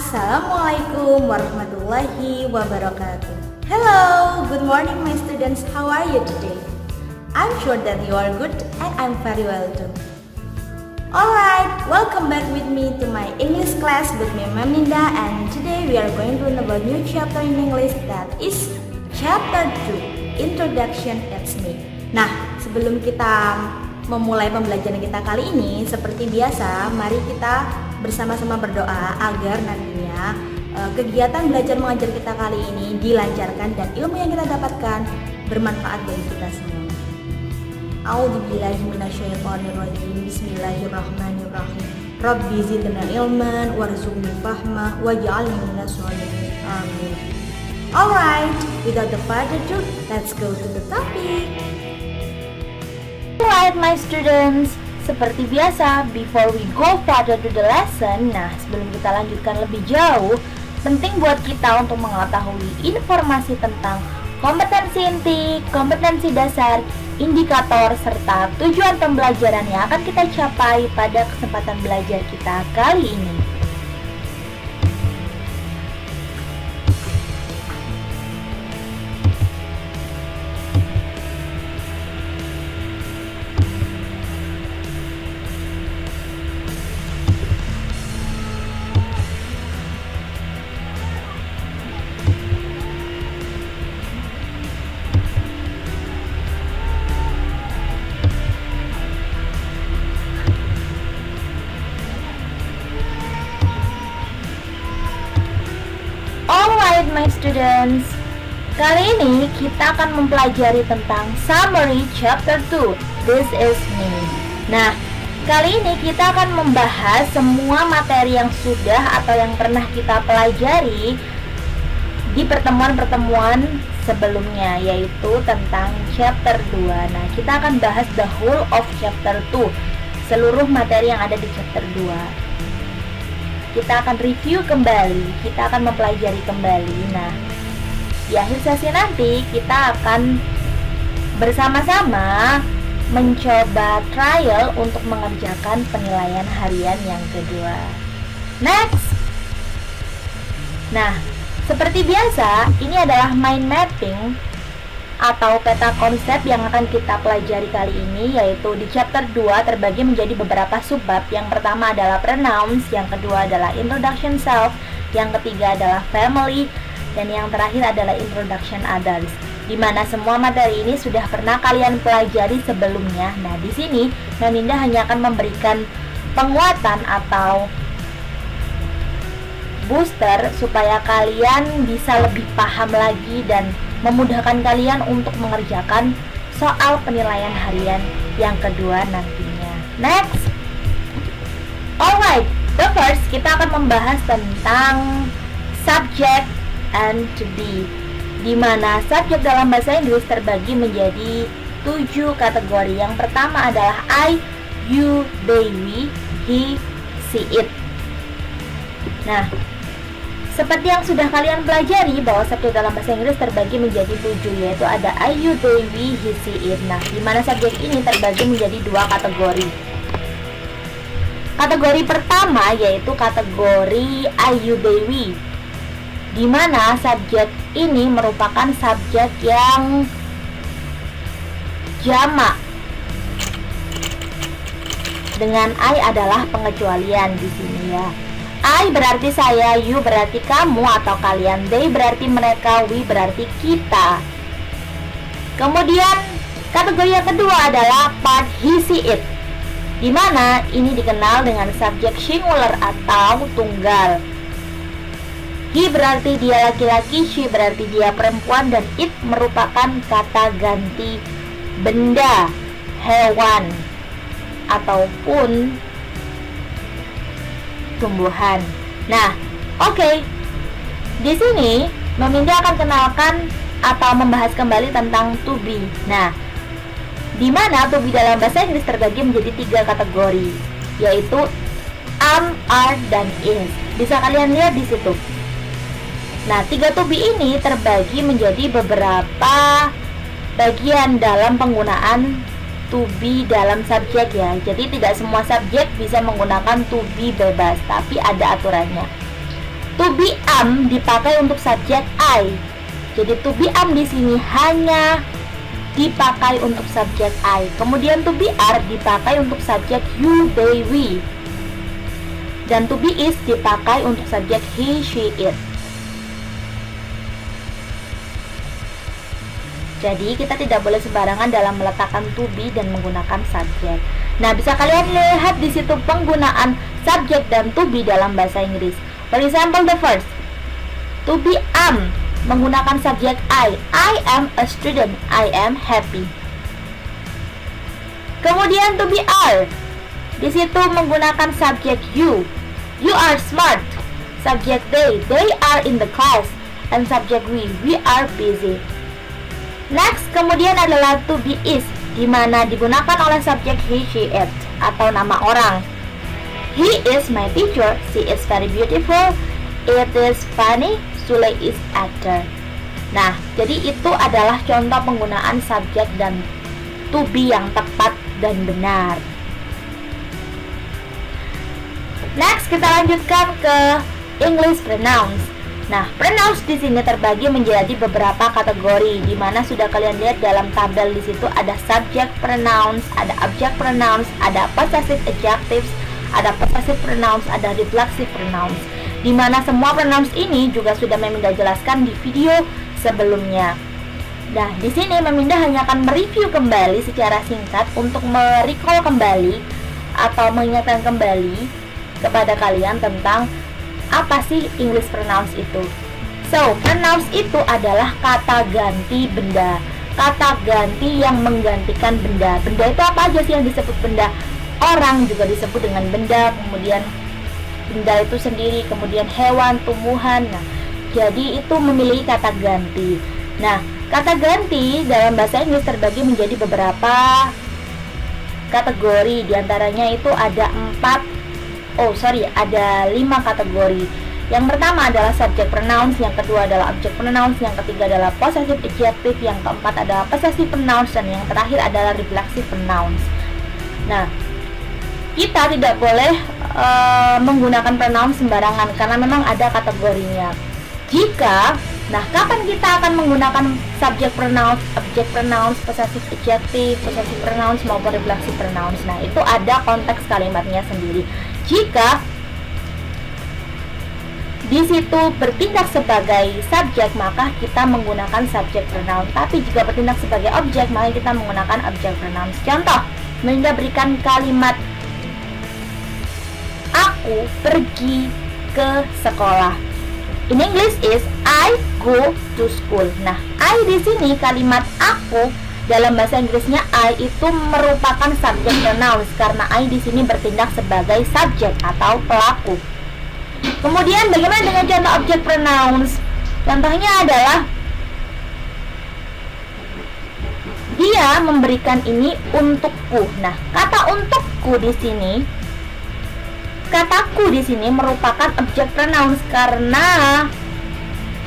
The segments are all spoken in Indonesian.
Assalamualaikum warahmatullahi wabarakatuh. Hello, good morning my students. How are you today? I'm sure that you are good and I'm very well too. Alright, welcome back with me to my English class with me Ma'am Ninda, and today we are going to learn about new chapter in English, that is chapter 2, Introduction. That's me. Nah, sebelum kita memulai pembelajaran kita kali ini, seperti biasa, mari kita bersama-sama berdoa agar nantinya kegiatan belajar mengajar kita kali ini dilancarkan dan ilmu yang kita dapatkan bermanfaat bagi kita semua. A'udzubillahi minasyaitonirrajim. Bismillahirrahmanirrahim. Rabbi zidna ilman warzuqni fahma waj'alni minas sholihin. Amin. Alright, without the further ado, let's go to the topic. Alright my students, seperti biasa, before we go further to the lesson, nah sebelum kita lanjutkan lebih jauh, penting buat kita untuk mengetahui informasi tentang kompetensi inti, kompetensi dasar, indikator, serta tujuan pembelajaran yang akan kita capai pada kesempatan belajar kita kali ini. My students, kali ini kita akan mempelajari tentang summary chapter 2. This is me. Nah, kali ini kita akan membahas semua materi yang sudah atau yang pernah kita pelajari di pertemuan-pertemuan sebelumnya, yaitu tentang chapter 2. Nah, kita akan bahas the whole of chapter 2, seluruh materi yang ada di chapter 2. Kita akan review kembali, kita akan mempelajari kembali. Nah, di akhir sesi nanti kita akan bersama-sama mencoba trial untuk mengerjakan penilaian harian yang kedua. Next. Nah, seperti biasa, ini adalah mind mapping atau peta konsep yang akan kita pelajari kali ini, yaitu di chapter 2 terbagi menjadi beberapa subbab. Yang pertama adalah pronouns, yang kedua adalah introduction self, yang ketiga adalah family, dan yang terakhir adalah introduction others. Di mana semua materi ini sudah pernah kalian pelajari sebelumnya. Nah, di sini Ma'am Ninda hanya akan memberikan penguatan atau booster supaya kalian bisa lebih paham lagi dan memudahkan kalian untuk mengerjakan soal penilaian harian yang kedua nantinya. Next. Alright, the first kita akan membahas tentang subject and to be, di mana subjek dalam bahasa Inggris terbagi menjadi 7 kategori. Yang pertama adalah I, you, they, we, he, she, it. Nah, seperti yang sudah kalian pelajari bahwa subjek dalam bahasa Inggris terbagi menjadi 7, yaitu ada I, you, they, we, he, she, it. Nah, di mana subjek ini terbagi menjadi 2 kategori. Kategori pertama yaitu kategori I, you, they, we, di mana subjek ini merupakan subjek yang jamak. Dengan I adalah pengecualian di sini ya. I berarti saya, you berarti kamu atau kalian, they berarti mereka, we berarti kita. Kemudian kategori yang kedua adalah part he, she, it, di mana ini dikenal dengan subjek singular atau tunggal. He berarti dia laki-laki, she berarti dia perempuan, dan it merupakan kata ganti benda, hewan, ataupun tumbuhan. Nah, oke. Di sini, Meminda akan kenalkan atau membahas kembali tentang to be. Nah, di mana to be dalam bahasa Inggris terbagi menjadi 3 kategori, yaitu am, are, dan is. Bisa kalian lihat di situ. Nah, 3 to be ini terbagi menjadi beberapa bagian dalam penggunaan to be dalam subjek ya. Jadi tidak semua subjek bisa menggunakan to be bebas, tapi ada aturannya. To be am dipakai untuk subjek I. Jadi to be am di sini hanya dipakai untuk subjek I. Kemudian to be are dipakai untuk subjek you, they, we. Dan to be is dipakai untuk subjek he, she, it. Jadi kita tidak boleh sembarangan dalam meletakkan to be dan menggunakan subjek. Nah, bisa kalian lihat di situ penggunaan subjek dan to be dalam bahasa Inggris. For example, the first, to be am menggunakan subjek I am a student, I am happy. Kemudian to be are, di situ menggunakan subjek you are smart. Subjek they are in the class. And subjek we are busy. Next, kemudian adalah to be is, di mana digunakan oleh subjek he, she, it atau nama orang. He is my teacher, she is very beautiful, it is funny, Sule is actor. Nah, jadi itu adalah contoh penggunaan subjek dan to be yang tepat dan benar. Next, kita lanjutkan ke English pronouns. Nah, pronouns di sini terbagi menjadi beberapa kategori, di mana sudah kalian lihat dalam tabel di situ ada subject pronouns, ada object pronouns, ada possessive adjectives, ada possessive pronouns, ada reflexive pronouns. Di mana semua pronouns ini juga sudah Meminda jelaskan di video sebelumnya. Nah, di sini Meminda hanya akan mereview kembali secara singkat untuk merecall kembali atau mengingatkan kembali kepada kalian tentang apa sih English pronouns itu. So, pronouns itu adalah kata ganti benda. Kata ganti yang menggantikan benda. Benda itu apa aja sih yang disebut benda? Orang juga disebut dengan benda, kemudian benda itu sendiri, kemudian hewan, tumbuhan. Nah, jadi itu memiliki kata ganti. Nah, kata ganti dalam bahasa Inggris terbagi menjadi beberapa kategori. Di antaranya itu ada 5 kategori. Yang pertama adalah subject pronouns, yang kedua adalah object pronouns, yang ketiga adalah possessive adjective, yang keempat adalah possessive pronouns, dan yang terakhir adalah reflexive pronouns. Nah, kita tidak boleh menggunakan pronoun sembarangan karena memang ada kategorinya. Kapan kita akan menggunakan subject pronouns, object pronouns, possessive adjective, possessive pronouns maupun reflexive pronouns? Nah, itu ada konteks kalimatnya sendiri. Jika di situ bertindak sebagai subjek, maka kita menggunakan subject pronoun. Tapi jika bertindak sebagai objek, maka kita menggunakan object pronouns. Contoh, Melinda berikan kalimat aku pergi ke sekolah. In English is I go to school. Nah, I di sini kalimat aku dalam bahasa Inggrisnya I itu merupakan subject pronouns karena I di sini bertindak sebagai subjek atau pelaku. Kemudian bagaimana dengan contoh object pronouns? Contohnya adalah dia memberikan ini untukku. Nah, kata untukku di sini, kataku di sini merupakan object pronouns karena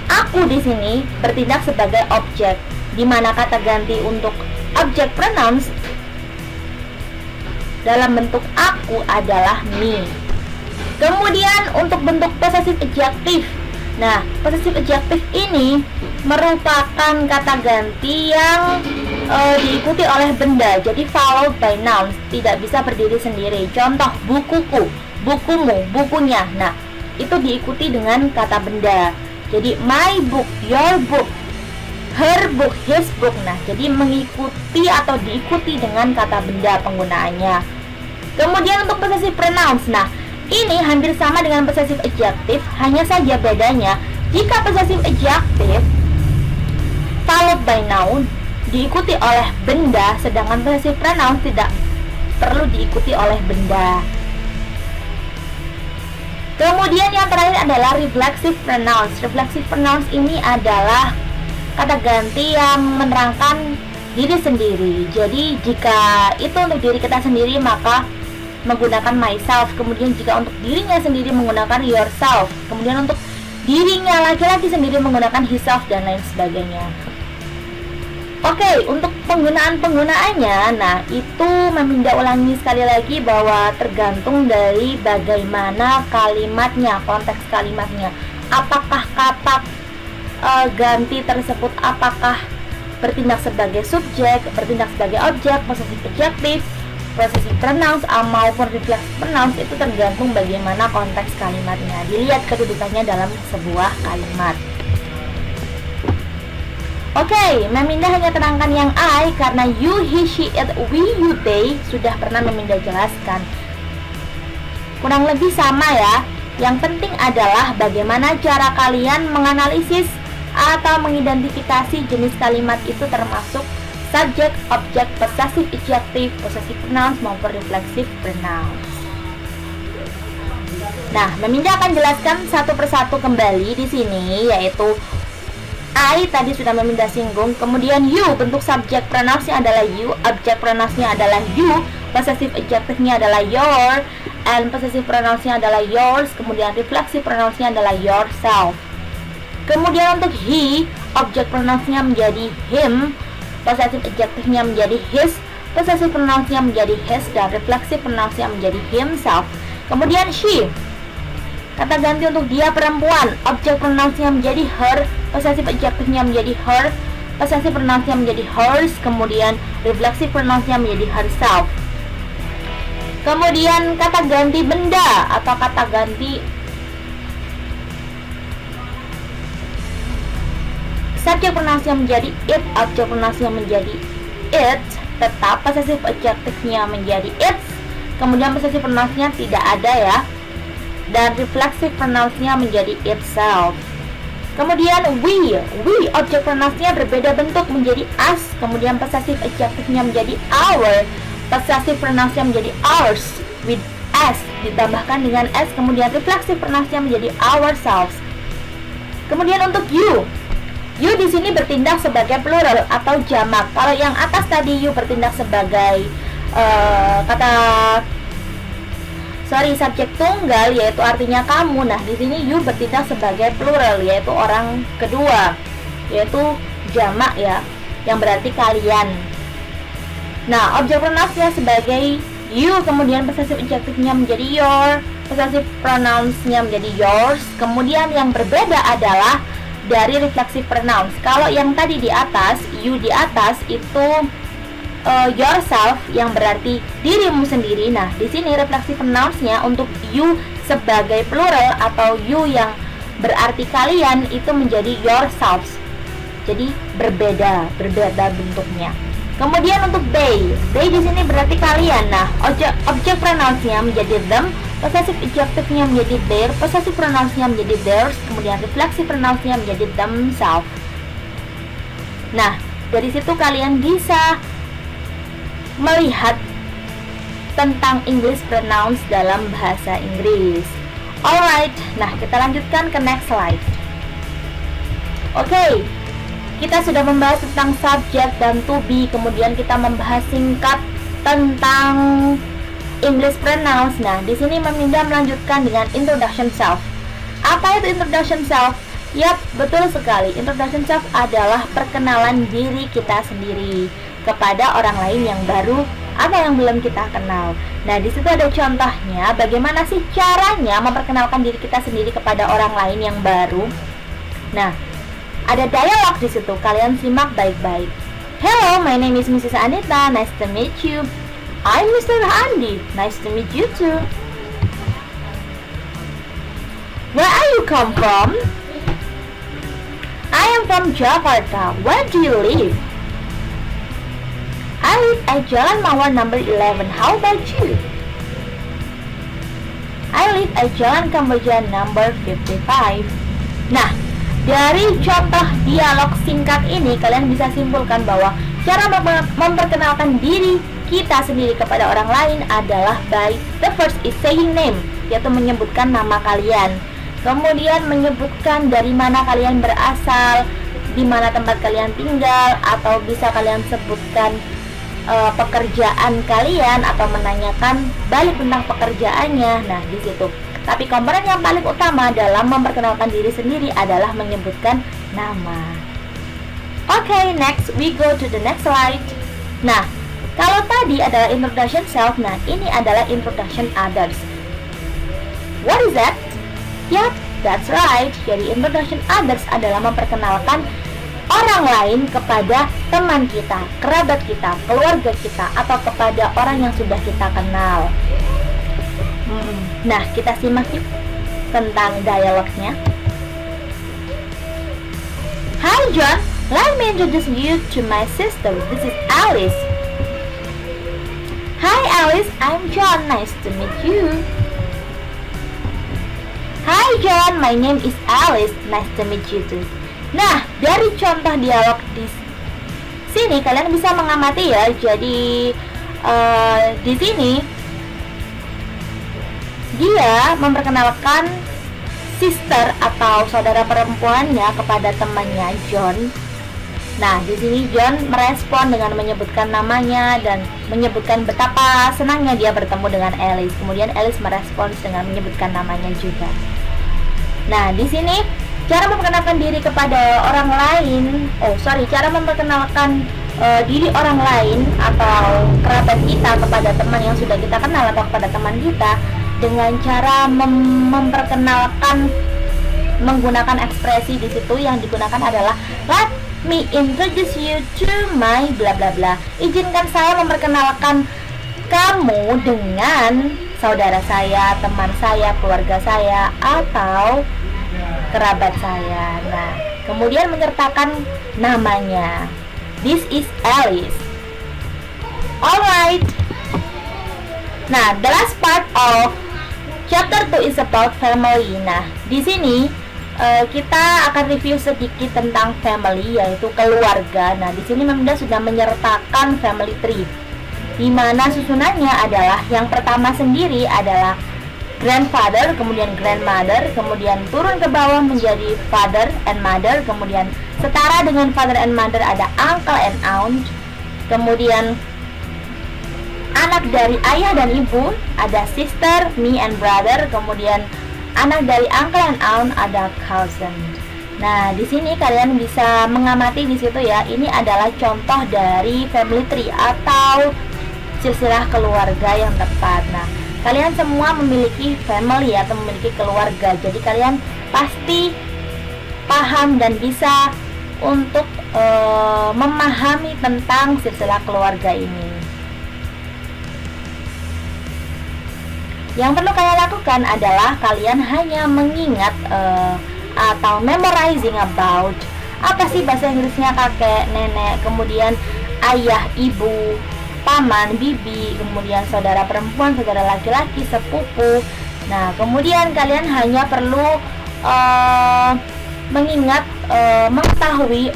aku di sini bertindak sebagai objek, di mana kata ganti untuk object pronouns dalam bentuk aku adalah me. Kemudian untuk bentuk possessive adjective. Nah, possessive adjective ini merupakan kata ganti yang diikuti oleh benda, jadi followed by nouns, tidak bisa berdiri sendiri. Contoh, bukuku, bukumu, bukunya. Nah, itu diikuti dengan kata benda. Jadi my book, your book, her book, his book. Nah, jadi mengikuti atau diikuti dengan kata benda penggunaannya. Kemudian untuk possessive pronouns. Nah, ini hampir sama dengan possessive adjective, hanya saja bedanya jika possessive adjective followed by noun diikuti oleh benda, sedangkan possessive pronoun tidak perlu diikuti oleh benda. Kemudian yang terakhir adalah reflexive pronouns. Reflexive pronouns ini adalah kata ganti yang menerangkan diri sendiri. Jadi jika itu untuk diri kita sendiri maka menggunakan myself. Kemudian jika untuk dirinya sendiri menggunakan yourself. Kemudian untuk dirinya laki-laki sendiri menggunakan himself dan lain sebagainya. Oke, untuk penggunaannya, nah itu memindah ulangi sekali lagi bahwa tergantung dari bagaimana kalimatnya, konteks kalimatnya. Apakah kata ganti tersebut apakah bertindak sebagai subjek, bertindak sebagai objek, posesif adjektif, possessive pronouns maupun reflexive pronouns, itu tergantung bagaimana konteks kalimatnya. Dilihat kedudukannya dalam sebuah kalimat. Oke, Meminda hanya terangkan yang I karena you, he, she, it, we, you, they sudah pernah Meminda jelaskan. Kurang lebih sama ya. Yang penting adalah bagaimana cara kalian menganalisis atau mengidentifikasi jenis kalimat itu termasuk subjek, objek, possessive adjective, possessive pronouns maupun reflexive pronouns. Nah, Meminda akan jelaskan satu persatu kembali di sini, yaitu I tadi sudah Meminda singgung. Kemudian you, bentuk subjek pronounsnya adalah you, objek pronounsnya adalah you, possessive adjective-nya adalah your, and possessive pronounsnya adalah yours. Kemudian reflexive pronounsnya adalah yourself. Kemudian untuk he, objek pronounsnya menjadi him, possessive adjective-nya menjadi his, possessive pronounsnya menjadi his, dan reflexive pronounsnya menjadi himself. Kemudian she, kata ganti untuk dia perempuan, objek pronounsnya menjadi her, possessive adjective-nya menjadi her, possessive pronounsnya menjadi hers, kemudian reflexive pronounsnya menjadi herself. Kemudian kata ganti benda atau kata ganti subjek pronounsnya menjadi it, objek pronounsnya menjadi it, tetap possessive adjective-nya menjadi its, kemudian possessive pronounsnya tidak ada ya, dan reflexive pronounsnya menjadi itself. Kemudian we, objek pronounsnya berbeda bentuk menjadi us, kemudian possessive adjective-nya menjadi our, possessive pronounsnya menjadi ours with s ditambahkan dengan s, kemudian reflexive pronounsnya menjadi ourselves. Kemudian untuk you di sini bertindak sebagai plural atau jamak. Kalau yang atas tadi you bertindak sebagai subjek tunggal, yaitu artinya kamu. Nah, di sini you bertindak sebagai plural, yaitu orang kedua, yaitu jamak ya, yang berarti kalian. Nah, objek pronounsnya sebagai you, kemudian possessive adjective-nya menjadi your, possessive pronouns-nya menjadi yours. Kemudian yang berbeda adalah dari reflexive pronouns. Kalau yang tadi di atas, you di atas itu yourself yang berarti dirimu sendiri. Nah, di sini reflexive pronouns-nya untuk you sebagai plural atau you yang berarti kalian itu menjadi yourselves. Jadi berbeda bentuknya. Kemudian untuk they di sini berarti kalian. Nah, objek pronouns-nya menjadi them, possessive adjective-nya menjadi their, possessive pronouns-nya menjadi theirs, kemudian reflexive pronouns-nya menjadi themselves. Nah, dari situ kalian bisa melihat tentang English pronouns dalam bahasa Inggris. Alright, nah kita lanjutkan ke next slide. Oke, kita sudah membahas tentang subject dan to be, kemudian kita membahas singkat tentang English pronouns. Nah, di sini Meminda melanjutkan dengan introduction self. Apa itu introduction self? Yap, betul sekali. Introduction self adalah perkenalan diri kita sendiri kepada orang lain yang baru atau yang belum kita kenal. Nah, di situ ada contohnya bagaimana sih caranya memperkenalkan diri kita sendiri kepada orang lain yang baru. Nah, ada dialog di situ. Kalian simak baik-baik. Hello, my name is Mrs. Anita. Nice to meet you. I'm Mr. Andi. Nice to meet you too. Where are you come from? I am from Jakarta. Where do you live? I live at Jalan Mawar number 11. How about you? I live at Jalan Kamboja number 55. Nah, dari contoh dialog singkat ini kalian bisa simpulkan bahwa cara memperkenalkan diri kita sendiri kepada orang lain adalah by the first is saying name, yaitu menyebutkan nama kalian. Kemudian menyebutkan dari mana kalian berasal, di mana tempat kalian tinggal, atau bisa kalian sebutkan pekerjaan kalian atau menanyakan balik tentang pekerjaannya. Nah, di situ. Tapi komponen yang paling utama dalam memperkenalkan diri sendiri adalah menyebutkan nama. Oke, next we go to the next slide. Nah, kalau tadi adalah introduction self, nah ini adalah introduction others. What is that? Yap, that's right. Jadi introduction others adalah memperkenalkan orang lain kepada teman kita, kerabat kita, keluarga kita, atau kepada orang yang sudah kita kenal. Nah, kita simak yuk tentang dialognya. Hi John, let me introduce you to my sister. This is Alice. Hi Alice, I'm John. Nice to meet you. Hi John, my name is Alice. Nice to meet you too. Nah, dari contoh dialog di sini kalian bisa mengamati ya. Jadi di sini dia memperkenalkan sister atau saudara perempuannya kepada temannya John. Nah, di sini John merespon dengan menyebutkan namanya dan menyebutkan betapa senangnya dia bertemu dengan Alice. Kemudian Alice merespons dengan menyebutkan namanya juga. Nah, di sini cara memperkenalkan diri kepada orang lain, cara memperkenalkan diri orang lain atau kerabat kita kepada teman yang sudah kita kenal atau kepada teman kita dengan cara memperkenalkan menggunakan ekspresi. Di situ yang digunakan adalah let me introduce you to my bla bla bla. Izinkan saya memperkenalkan kamu dengan saudara saya, teman saya, keluarga saya, atau kerabat saya. Nah, kemudian menyertakan namanya. This is Alice. Alright. Nah, the last part of chapter 2 is about family. Nah, di sini kita akan review sedikit tentang family, yaitu keluarga. Nah, di sini Memda sudah menyertakan family tree, di mana susunannya adalah yang pertama sendiri adalah grandfather, kemudian grandmother, kemudian turun ke bawah menjadi father and mother, kemudian setara dengan father and mother ada uncle and aunt, kemudian anak dari ayah dan ibu ada sister, me and brother, kemudian anak dari uncle and aunt ada cousin. Nah, di sini kalian bisa mengamati di situ ya. Ini adalah contoh dari family tree atau silsilah keluarga yang tepat. Nah, kalian semua memiliki family atau memiliki keluarga. Jadi kalian pasti paham dan bisa untuk memahami tentang silsilah keluarga ini. Yang perlu kalian lakukan adalah kalian hanya mengingat atau memorizing about apa sih bahasa Inggrisnya kakek, nenek, kemudian ayah, ibu, paman, bibi, kemudian saudara perempuan, saudara laki-laki, sepupu. Nah, kemudian kalian hanya perlu mengingat, mengetahui,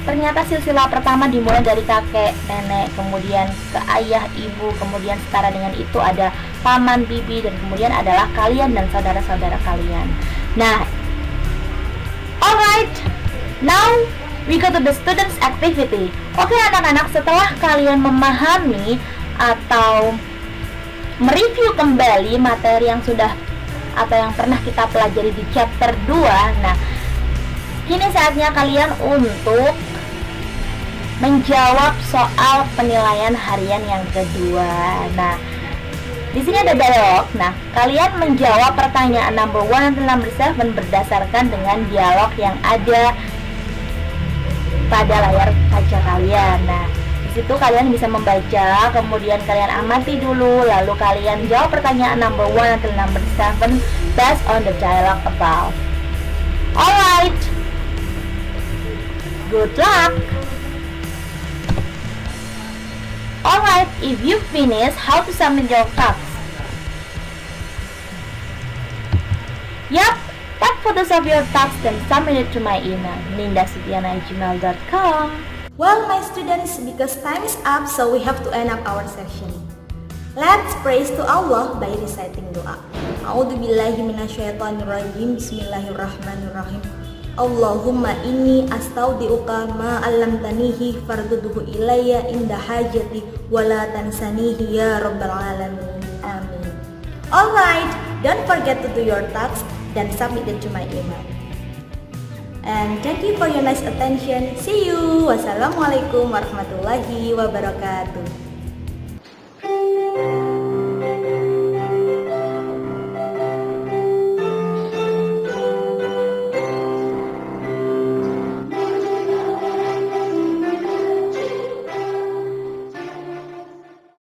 ternyata silsilah pertama dimulai dari kakek, nenek, kemudian ke ayah, ibu, kemudian setara dengan itu ada paman, bibi, dan kemudian adalah kalian dan saudara-saudara kalian. Nah, alright, now we go to the students activity. Oke anak-anak, setelah kalian memahami atau mereview kembali materi yang sudah atau yang pernah kita pelajari di chapter 2, nah kini saatnya kalian untuk menjawab soal penilaian harian yang kedua. Nah, di sini ada dialog. Nah, kalian menjawab pertanyaan number 1 dan number 7 berdasarkan dengan dialog yang ada pada layar kaca kalian. Nah, di situ kalian bisa membaca, kemudian kalian amati dulu, lalu kalian jawab pertanyaan number 1 dan number 7 based on the dialogue above. Alright, good luck. Alright, if you finish, how to submit your tasks? Yup, take photos of your tasks and submit it to my email, nindasudiana@gmail.com. Well, my students, because time is up, so we have to end up our session. Let's praise to Allah by reciting doa. A'udzubillahi minasyaitonirrajim. Bismillahirrahmanirrahim. Allahumma inni astaudiuka ma 'allamtanihi fardudhu ilayya inda hajati wa la tansanihi ya rabbal alamin. Amin. Alright, don't forget to do your tasks dan submit it to my email. And thank you for your nice attention. See you. Wassalamualaikum warahmatullahi wabarakatuh.